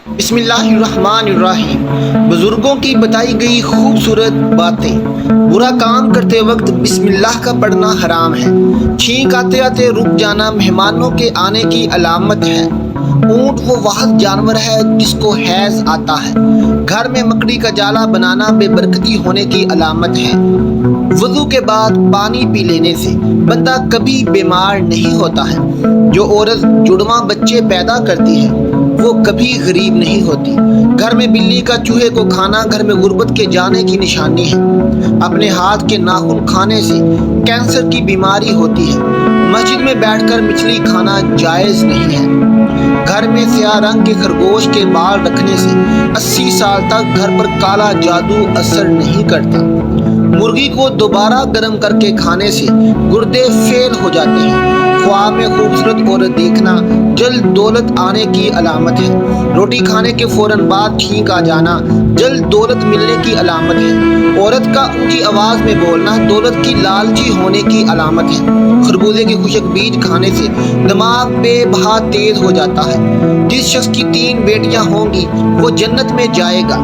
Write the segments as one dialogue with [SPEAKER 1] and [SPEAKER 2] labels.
[SPEAKER 1] بسم اللہ الرحمن الرحیم۔ بزرگوں کی بتائی گئی خوبصورت باتیں۔ برا کام کرتے وقت بسم اللہ کا پڑھنا حرام ہے۔ چھینک آتے آتے رک جانا مہمانوں کے آنے کی علامت ہے۔ اونٹ وہ واحد جانور ہے جس کو حیض آتا ہے۔ گھر میں مکڑی کا جالا بنانا بے برکتی ہونے کی علامت ہے۔ وضو کے بعد پانی پی لینے سے بندہ کبھی بیمار نہیں ہوتا ہے۔ جو عورت جڑواں بچے پیدا کرتی ہے وہ کبھی غریب نہیں ہوتی۔ گھر میں بلی کا چوہے کو کھانا گھر میں غربت کے جانے کی نشانی ہے۔ اپنے ہاتھ کے ناخن کھانے سے کینسر کی بیماری ہوتی ہے۔ مسجد میں بیٹھ کر مچھلی کھانا جائز نہیں ہے۔ گھر میں سیاہ رنگ کے خرگوش کے بال رکھنے سے 80 سال تک گھر پر کالا جادو اثر نہیں کرتا۔ مرغی کو دوبارہ گرم کر کے کھانے سے گردے فیل ہو جاتے ہیں۔ خواب میں خوبصورت عورت دیکھنا جلد دولت آنے کی علامت ہے۔ روٹی کھانے کے فوراً بعد چھینک آ جانا جلد دولت ملنے کی علامت ہے۔ عورت کا اونچی آواز میں بولنا دولت کی لالچی ہونے کی علامت ہے۔ خربوزے کے خشک بیج کھانے سے دماغ بے بہا تیز ہو جاتا ہے۔ جس شخص کی 3 بیٹیاں ہوں گی وہ جنت میں جائے گا۔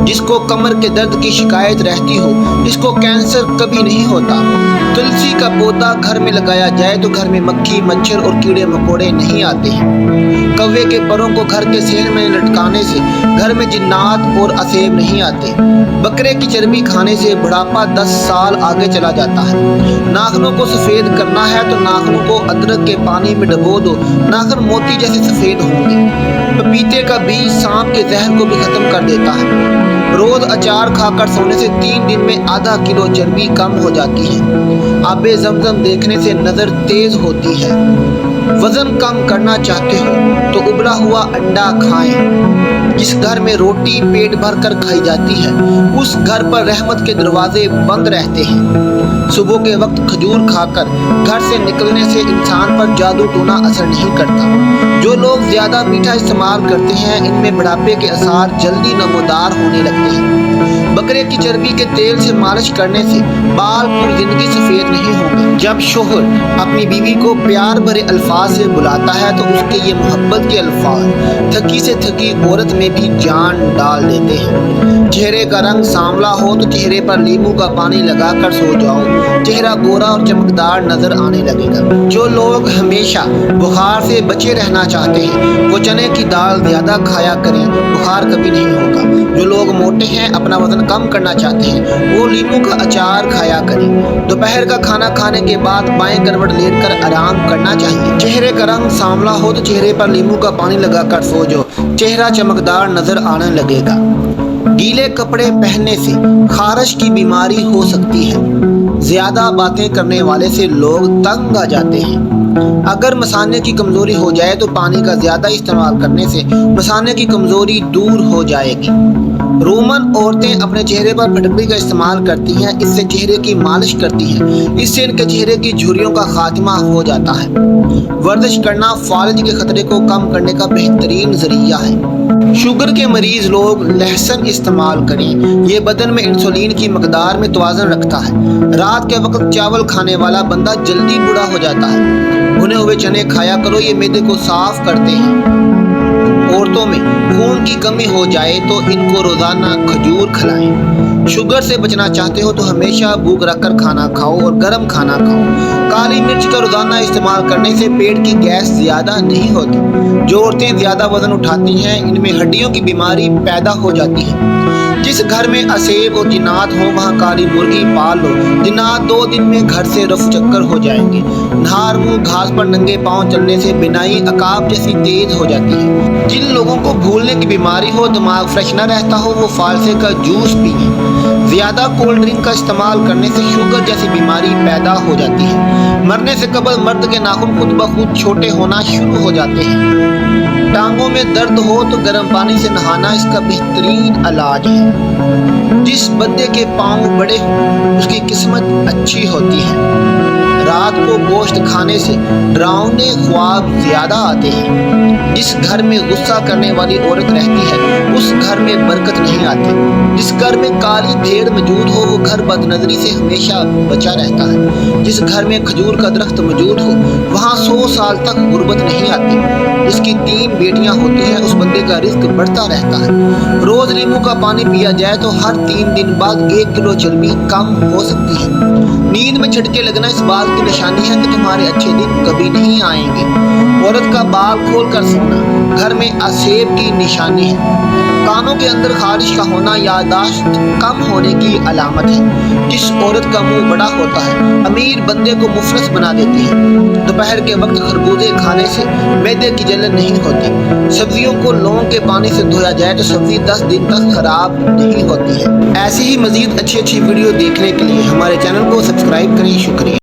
[SPEAKER 1] جس کو کمر کے درد کی شکایت رہتی ہو اس کو کینسر کبھی نہیں ہوتا۔ تلسی کا پودا گھر میں لگایا جائے تو گھر میں مکھی مچھر اور کیڑے مکوڑے نہیں آتے ہیں۔ کوے کے پروں کو گھر کے صحن میں لٹکانے سے گھر میں جنات اور اسیب نہیں آتے۔ بکرے کی چربی کھانے سے بڑھاپا 10 سال آگے چلا جاتا ہے۔ ناخنوں کو سفید کرنا ہے تو ناخنوں کو ادرک کے پانی میں ڈبو دو، ناخن موتی جیسے سفید ہوں گے۔ پپیتے کا بیج سانپ کے زہر کو بھی ختم کر دیتا ہے۔ روز اچار کھا کر سونے سے 3 دن میں آدھا کلو چربی کم ہو جاتی ہے۔ آب زمزم دیکھنے سے نظر تیز ہوتی ہے۔ وزن کم کرنا چاہتے ہو تو ابلا ہوا انڈا کھائیں۔ جس گھر میں روٹی پیٹ بھر کر کھائی جاتی ہے اس گھر پر رحمت کے دروازے بند رہتے ہیں۔ صبح کے وقت کھجور کھا کر گھر سے نکلنے سے انسان پر جادو ٹونا اثر نہیں کرتا۔ جو لوگ زیادہ میٹھا استعمال کرتے ہیں ان میں بڑھاپے کے آثار جلدی نمودار ہونے لگتے ہیں۔ بکرے کی چربی کے تیل سے مالش کرنے سے بال پوری زندگی سفید نہیں ہوں گے۔ جب شوہر اپنی بیوی کو پیار بھرے الفاظ سے بلاتا ہے تو اس کے یہ محبت کے الفاظ تھکی سے تھکی عورت میں بھی جان ڈال دیتے ہیں۔ چہرے کا رنگ سانولا ہو تو چہرے پر لیمو کا پانی لگا کر سو جاؤ، چہرہ گورا اور چمکدار نظر آنے لگے گا۔ جو لوگ ہمیشہ بخار سے بچے رہنا چاہتے ہیں وہ چنے کی دال زیادہ کھایا کریں، بخار کبھی نہیں ہوگا۔ جو لوگ موٹے ہیں اپنا وزن کم کرنا چاہتے ہیں وہ لیمو کا اچار کھایا کریں۔ دوپہر کا کھانا کھانے کے بعد بائیں کروٹ لیٹ کر آرام کرنا چاہیے۔ چہرے کا رنگ سانولا ہو تو چہرے پر لیمو کا پانی لگا کر سو جاؤ، چہرہ چمکدار نظر آنے لگے گا۔ گیلے کپڑے پہننے سے خارش کی بیماری ہو سکتی ہے۔ زیادہ باتیں کرنے والے سے لوگ تنگ آ جاتے ہیں۔ اگر مثانے کی کمزوری ہو جائے تو پانی کا زیادہ استعمال کرنے سے مثانے کی کمزوری دور ہو جائے گی۔ رومن عورتیں اپنے چہرے پر پھٹکڑی کا استعمال کرتی ہیں، اس سے چہرے کی مالش کرتی ہیں، اس سے ان کے چہرے کی جھریوں کا خاتمہ ہو جاتا ہے۔ ورزش کرنا فالج کے خطرے کو کم کرنے کا بہترین ذریعہ ہے۔ شوگر کے مریض لوگ لہسن استعمال کریں، یہ بدن میں انسولین کی مقدار میں توازن رکھتا ہے۔ رات کے وقت چاول کھانے والا بندہ جلدی بوڑھا ہو جاتا ہے۔ بھنے ہوئے چنے کھایا کرو، یہ معدے کو صاف کرتے ہیں۔ عورتوں میں خون کی کمی ہو جائے تو ان کو روزانہ کھجور کھلائیں۔ شوگر سے بچنا چاہتے ہو تو ہمیشہ بھوک رکھ کر کھانا کھاؤ اور گرم کھانا کھاؤ۔ کالی مرچ کا روزانہ استعمال کرنے سے پیٹ کی گیس زیادہ نہیں ہوتی۔ جو عورتیں زیادہ وزن اٹھاتی ہیں ان میں ہڈیوں کی بیماری پیدا ہو جاتی ہے۔ جس گھر میں اسیب اور جنات ہوں وہاں کالی مرغی پال لو، جنات 2 دن میں گھر سے رفو چکر ہو جائیں گے۔ نہار منہ گھاس پر ننگے پاؤں چلنے سے بینائی عقاب جیسی تیز ہو جاتی ہے۔ جن لوگوں کو بھولنے کی بیماری ہو، دماغ فریش نہ رہتا ہو، وہ فالسے کا جوس پئیں۔ زیادہ کولڈ ڈرنک کا استعمال کرنے سے شوگر جیسی بیماری پیدا ہو جاتی ہے۔ مرنے سے قبل مرد کے ناخن خود بخود چھوٹے ہونا شروع ہو جاتے ہیں۔ ٹانگوں میں درد ہو تو گرم پانی سے نہانا اس کا بہترین علاج ہے۔ جس بندے کے پاؤں بڑے ہوں اس کی قسمت اچھی ہوتی ہے۔ رات کو گوشت کھانے سے ڈراؤنے خواب زیادہ آتے ہیں۔ جس گھر میں غصہ کرنے والی عورت رہتی ہے اس گھر میں برکت نہیں آتی۔ جس گھر میں کالی بھیڑ موجود ہو وہ گھر بد نظری سے ہمیشہ بچا رہتا ہے۔ جس گھر میں کھجور کا درخت موجود ہو وہاں 100 سال تک غربت نہیں آتی۔ جس کی 3 بیٹیاں ہوتی ہیں اس بندے کا رزق بڑھتا رہتا ہے۔ روز لیمو کا پانی پیا جائے تو ہر 3 دن بعد 1 کلو چربی کم ہو سکتی ہے۔ نیند میں جھٹکے لگنا اس بات کی نشانی ہے کہ تمہارے اچھے دن کبھی نہیں آئیں گے۔ عورت کا بال کھول کر سونا گھر میں عصیب کی نشانی ہے۔ کانوں کے اندر خارش کا ہونا یادداشت کم ہونے کی علامت ہے۔ جس عورت کا منہ بڑا ہوتا ہے امیر بندے کو مفلس بنا دیتی ہے۔ دوپہر کے وقت خربوزے کھانے سے معدے کی جلن نہیں ہوتی۔ سبزیوں کو لونگ کے پانی سے دھویا جائے تو سبزی 10 دن تک خراب نہیں ہوتی ہے۔ ایسی ہی مزید اچھی ویڈیو دیکھنے کے لیے ہمارے چینل کو سبسکرائب کریں۔ شکریہ۔